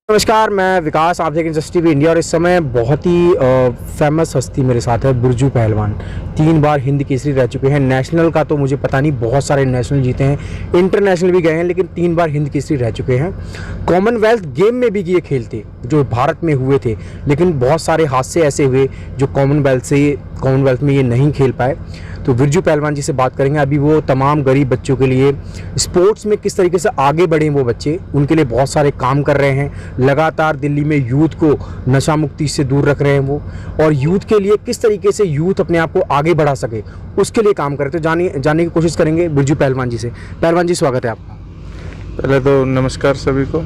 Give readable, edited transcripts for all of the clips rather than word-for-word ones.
नमस्कार, मैं विकास, आप देख रहे हैं जस्ट टीवी इंडिया। और इस समय बहुत ही फेमस हस्ती मेरे साथ है, बिरजू पहलवान। 3 बार हिंद केसरी रह चुके हैं। नेशनल का तो मुझे पता नहीं, बहुत सारे नेशनल जीते हैं, इंटरनेशनल भी गए हैं, लेकिन 3 बार हिंद केसरी रह चुके हैं। कॉमनवेल्थ गेम में भी ये खेलते जो भारत में हुए थे, लेकिन बहुत सारे हादसे ऐसे हुए जो कॉमनवेल्थ में ये नहीं खेल पाए। तो बिरजू पहलवान जी से बात करेंगे। अभी वो तमाम गरीब बच्चों के लिए स्पोर्ट्स में किस तरीके से आगे बढ़े वो बच्चे, उनके लिए बहुत सारे काम कर रहे हैं। लगातार दिल्ली में यूथ को नशा मुक्ति से दूर रख रहे हैं वो, और यूथ के लिए किस तरीके से यूथ अपने आप को आगे बढ़ा सके उसके लिए काम कर रहे। तो जानने की कोशिश करेंगे बिरजू पहलवान जी से। पहलवान जी, स्वागत है आपका। पहले तो नमस्कार सभी को।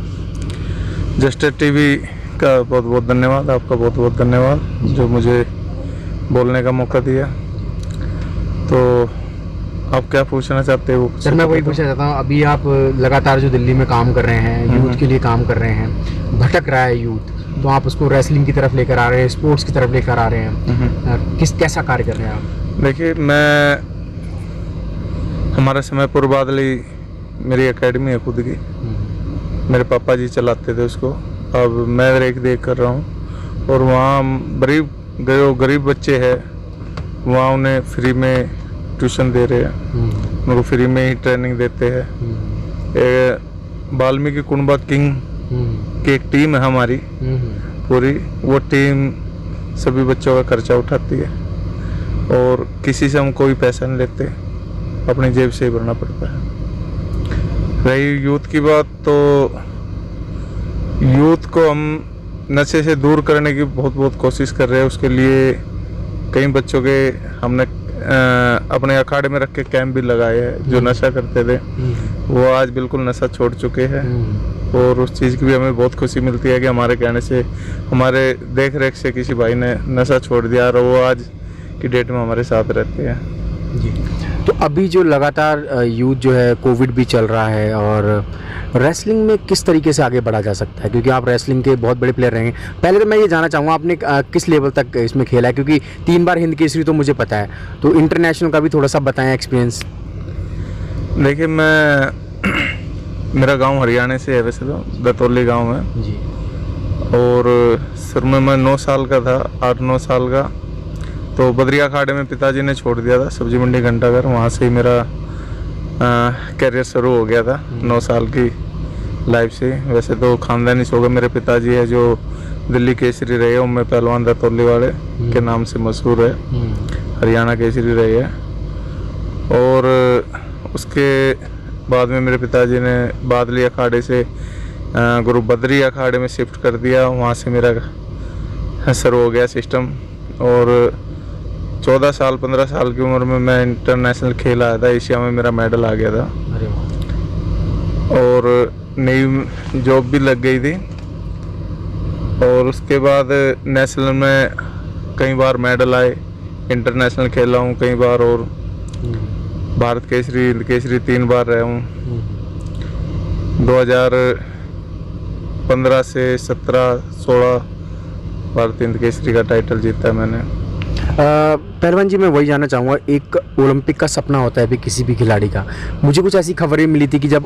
जस्ट टीवी का बहुत बहुत धन्यवाद, आपका बहुत बहुत धन्यवाद जो मुझे बोलने का मौका दिया। तो आप क्या पूछना चाहते हो? सर, मैं वही पूछना चाहता हूँ, अभी आप लगातार जो दिल्ली में काम कर रहे हैं, यूथ के लिए काम कर रहे हैं, भटक रहा है यूथ, तो आप उसको रेसलिंग की तरफ लेकर आ रहे हैं, स्पोर्ट्स की तरफ लेकर आ रहे हैं, कैसा कार्य कर रहे हैं आप? देखिए, मैं हमारा समयपुर बादली मेरी एकेडमी है खुद की, मेरे पापा जी चलाते थे उसको, अब मैं देख कर रहा हूँ। और वहाँ गरीब बच्चे हैं, वहाँ उन्हें फ्री में ट्यूशन दे रहे हैं, उनको फ्री में ही ट्रेनिंग देते हैं। वाल्मीकि कुंबा किंग की एक टीम है हमारी पूरी, वो टीम सभी बच्चों का खर्चा उठाती है और किसी से हम कोई पैसा नहीं लेते, अपनी जेब से ही भरना पड़ता है। रही यूथ की बात, तो यूथ को हम नशे से दूर करने की बहुत कोशिश कर रहे हैं। उसके लिए कई बच्चों के हमने अपने अखाड़े में रख के कैंप भी लगाए हैं। जो नशा करते थे वो आज बिल्कुल नशा छोड़ चुके हैं, और उस चीज़ की भी हमें बहुत खुशी मिलती है कि हमारे कहने से, हमारे देख रेख से किसी भाई ने नशा छोड़ दिया और वो आज की डेट में हमारे साथ रहते हैं जी। तो अभी जो लगातार यूथ जो है, कोविड भी चल रहा है, और रेसलिंग में किस तरीके से आगे बढ़ा जा सकता है, क्योंकि आप रेसलिंग के बहुत बड़े प्लेयर रहे हैं। पहले तो मैं ये जानना चाहूँगा, आपने किस लेवल तक इसमें खेला है, क्योंकि 3 बार हिंद केसरी तो मुझे पता है, तो इंटरनेशनल का भी थोड़ा सा बताएं एक्सपीरियंस। देखिए, मेरा गांव हरियाणा से है, वैसे तो दतौली गांव है जी। और सर में मैं 9 साल का था, 8-9 साल का, तो बद्री अखाड़े में पिताजी ने छोड़ दिया था, सब्जी मंडी घंटाघर। वहाँ से ही मेरा कैरियर शुरू हो गया था 9 साल की लाइफ से। वैसे तो खानदानी शौक है, मेरे पिताजी है जो दिल्ली केसरी रहे हैं, उम्मे पहलवान दतौली वाले के नाम से मशहूर है, हरियाणा केसरी रहे हैं। और उसके बाद में मेरे पिताजी ने बादली अखाड़े से गुरु बद्री अखाड़े में शिफ्ट कर दिया, वहाँ से मेरा शुरू हो गया सिस्टम। और 14 साल 15 साल की उम्र में मैं इंटरनेशनल खेल आया था, एशिया में मेरा मेडल आ गया था। अरे वाह। और नई जॉब भी लग गई थी, और उसके बाद नेशनल में कई बार मेडल आए, इंटरनेशनल खेला हूँ कई बार, और भारत केसरी 3 बार रहा हूँ। 2015 से 17-16 भारत हिंद केसरी का टाइटल जीता है मैंने। पहलवान जी, मैं वही जानना चाहूँगा, एक ओलंपिक का सपना होता है भी किसी भी खिलाड़ी का। मुझे कुछ ऐसी खबरें मिली थी कि जब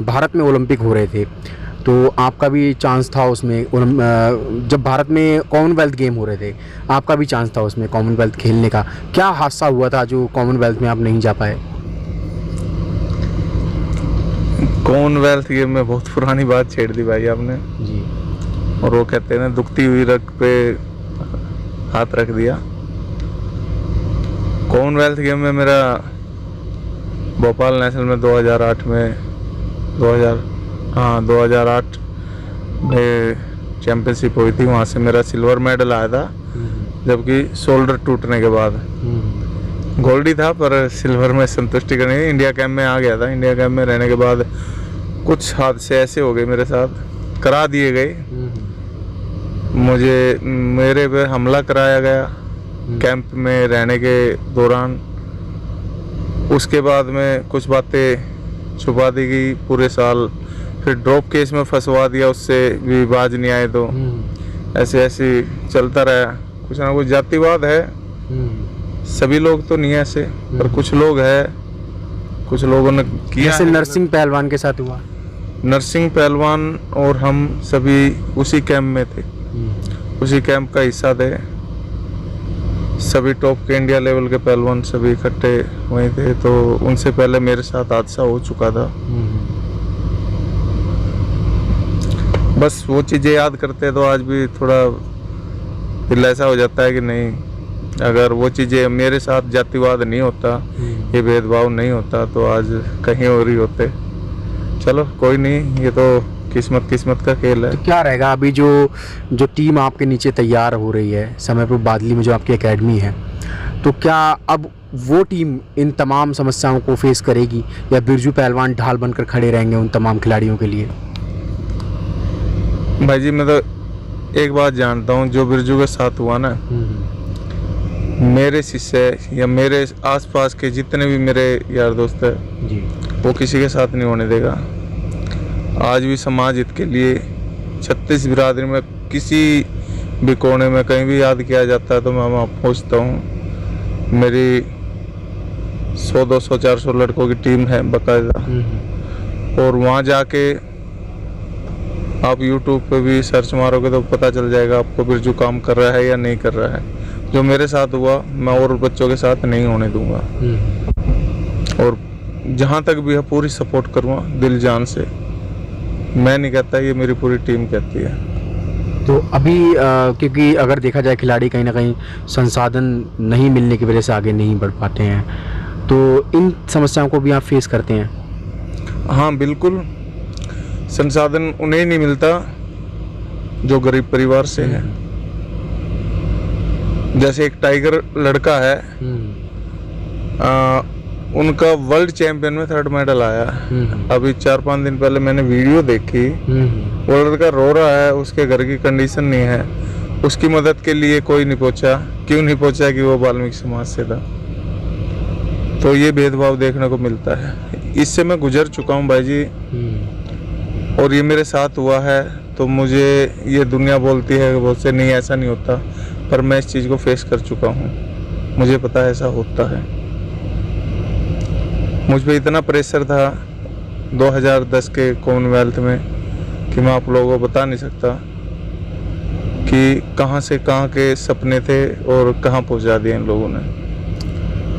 भारत में ओलंपिक हो रहे थे, तो आपका भी चांस था उसमें। जब भारत में कॉमनवेल्थ गेम हो रहे थे, आपका भी चांस था उसमें कॉमनवेल्थ खेलने का। क्या हादसा हुआ था जो कॉमनवेल्थ में आप नहीं जा पाए? कॉमनवेल्थ गेम में बहुत पुरानी बात छेड़ दी भाई आपने जी। और वो कहते हैं ना, दुखती हुई रग पे हाथ रख दिया। कॉमनवेल्थ गेम में मेरा भोपाल नेशनल में 2008 में चैंपियनशिप हुई थी, वहाँ से मेरा सिल्वर मेडल आया था, जबकि शोल्डर टूटने के बाद। गोल्ड ही था पर सिल्वर में संतुष्टि करने इंडिया कैंप में आ गया था। इंडिया कैंप में रहने के बाद कुछ हादसे ऐसे हो गए मेरे साथ, करा दिए गए मुझे, मेरे पे हमला कराया गया कैंप में रहने के दौरान। उसके बाद में कुछ बातें छुपा दी गई पूरे साल, फिर ड्रॉप केस में फंसवा दिया, उससे भी बाज नहीं आए। तो ऐसे चलता रहा। कुछ ना कुछ जातिवाद है, सभी लोग तो नहीं ऐसे, पर कुछ लोग हैं, कुछ लोगों ने किया। जैसे नरसिंह पहलवान के साथ हुआ। नरसिंह पहलवान और हम सभी उसी कैंप में थे, उसी कैंप का हिस्सा थे। सभी टॉप के इंडिया लेवल के पहलवान सभी इकट्ठे हुए थे, तो उनसे पहले मेरे साथ हादसा हो चुका था। बस वो चीज़ें याद करते तो आज भी थोड़ा दिल ऐसा हो जाता है कि नहीं, अगर वो चीज़ें मेरे साथ जातिवाद नहीं होता, ये भेदभाव नहीं होता, तो आज कहीं और ही होते। चलो कोई नहीं, ये तो किस्मत का खेल है। तो क्या रहेगा अभी जो टीम आपके नीचे तैयार हो रही है समयपुर बादली में, जो आपकी एकेडमी है, तो क्या अब वो टीम इन तमाम समस्याओं को फेस करेगी या बिरजू पहलवान ढाल बनकर खड़े रहेंगे उन तमाम खिलाड़ियों के लिए? भाई जी, मैं तो एक बात जानता हूँ, जो बिरजू के साथ हुआ ना, मेरे शिष्य या मेरे आसपास के जितने भी मेरे यार दोस्त हैं जी, वो किसी के साथ नहीं होने देगा। आज भी समाज हित के लिए 36 बिरादरी में किसी भी कोने में कहीं भी याद किया जाता है तो मैं वहाँ पहुँचता हूँ। मेरी 100, 200, 400 लड़कों की टीम है बाकायदा, और वहाँ जाके आप YouTube पे भी सर्च मारोगे तो पता चल जाएगा आपको बिरजू काम कर रहा है या नहीं कर रहा है। जो मेरे साथ हुआ मैं और बच्चों के साथ नहीं होने दूंगा, और जहाँ तक भी है पूरी सपोर्ट करूँगा दिल जान से। मैं नहीं कहता, ये मेरी पूरी टीम कहती है। तो अभी क्योंकि अगर देखा जाए खिलाड़ी कहीं ना कहीं संसाधन नहीं मिलने की वजह से आगे नहीं बढ़ पाते हैं, तो इन समस्याओं को भी आप फेस करते हैं? हाँ बिल्कुल, संसाधन उन्हें नहीं मिलता जो गरीब परिवार से है। जैसे एक टाइगर लड़का है, उनका वर्ल्ड चैंपियन में 3rd मेडल आया। अभी 4-5 दिन पहले मैंने वीडियो देखी, वो लड़का रो रहा है, उसके घर की कंडीशन नहीं है, उसकी मदद के लिए कोई नहीं पहुंचा। क्यों नहीं पहुंचा? कि वो वाल्मीकि समाज से था। तो ये भेदभाव देखने को मिलता है, इससे मैं गुजर चुका हूँ भाई जी, और ये मेरे साथ हुआ है। तो मुझे ये दुनिया बोलती है बोलते नहीं ऐसा नहीं होता, पर मैं इस चीज़ को फेस कर चुका हूँ, मुझे पता है ऐसा होता है। मुझ पे इतना प्रेशर था 2010 के कॉमनवेल्थ में कि मैं आप लोगों को बता नहीं सकता कि कहाँ से कहाँ के सपने थे और कहाँ पहुँचा दिए इन लोगों ने।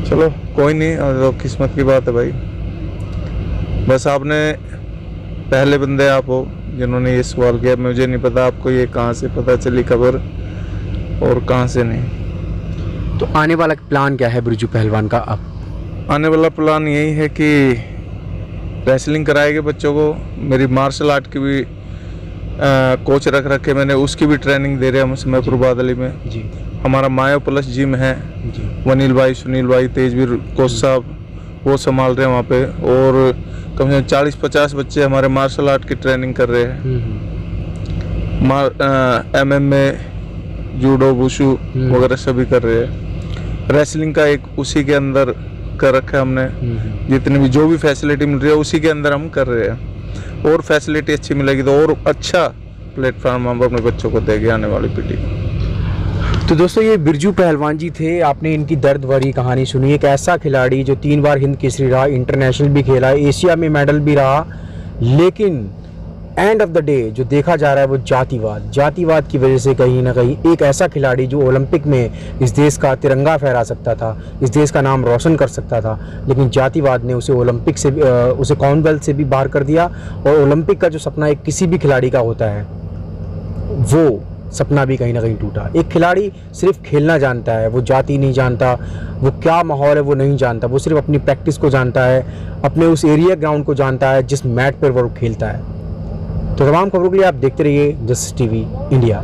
चलो कोई नहीं, तो किस्मत की बात है भाई। बस आपने पहले बंदे आप हो जिन्होंने ये सवाल किया। मुझे नहीं पता आपको ये कहाँ से पता चली खबर और कहाँ से नहीं। तो आने वाला प्लान क्या है बिरजू पहलवान का? अब आने वाला प्लान यही है कि रेसलिंग कराएंगे बच्चों को। मेरी मार्शल आर्ट की भी कोच रख रखे मैंने, उसकी भी ट्रेनिंग दे रहे हैं हम समयपुर बादली में जी। हमारा मायो प्लस जिम है जी। वनील भाई, सुनील भाई, तेजवीर कोच साहब वो संभाल रहे हैं वहाँ पे, और कम से कम 40-50 बच्चे हमारे मार्शल आर्ट की ट्रेनिंग कर रहे हैं। MMA, जूडो, वुशु वगैरह सभी कर रहे हैं। रेसलिंग का एक उसी के अंदर कर रखा है हमने, जितनी भी जो भी फैसिलिटी मिल रही है उसी के अंदर हम कर रहे हैं। और फैसिलिटी अच्छी मिलेगी तो और अच्छा प्लेटफॉर्म हम अपने बच्चों को देंगे आने वाली पीढ़ी को। तो दोस्तों ये बिरजू पहलवान जी थे, आपने इनकी दर्द भरी कहानी सुनी। एक ऐसा खिलाड़ी जो 3 बार हिंद केसरी रहा, इंटरनेशनल भी खेला, एशिया में मेडल भी रहा, लेकिन एंड ऑफ द डे जो देखा जा रहा है वो जातिवाद की वजह से कहीं ना कहीं एक ऐसा खिलाड़ी जो ओलंपिक में इस देश का तिरंगा फहरा सकता था, इस देश का नाम रोशन कर सकता था, लेकिन जातिवाद ने उसे ओलंपिक से उसे कॉमनवेल्थ से भी बाहर कर दिया। और ओलंपिक का जो सपना एक किसी भी खिलाड़ी का होता है, वो सपना भी कहीं ना कहीं टूटा। एक खिलाड़ी सिर्फ खेलना जानता है, वो जाति नहीं जानता, वो क्या माहौल है वो नहीं जानता, वो सिर्फ अपनी प्रैक्टिस को जानता है, अपने उस एरिया ग्राउंड को जानता है जिस मैट पर वो खेलता है। तो तमाम खबरों के लिए आप देखते रहिए जस्टिस टीवी इंडिया।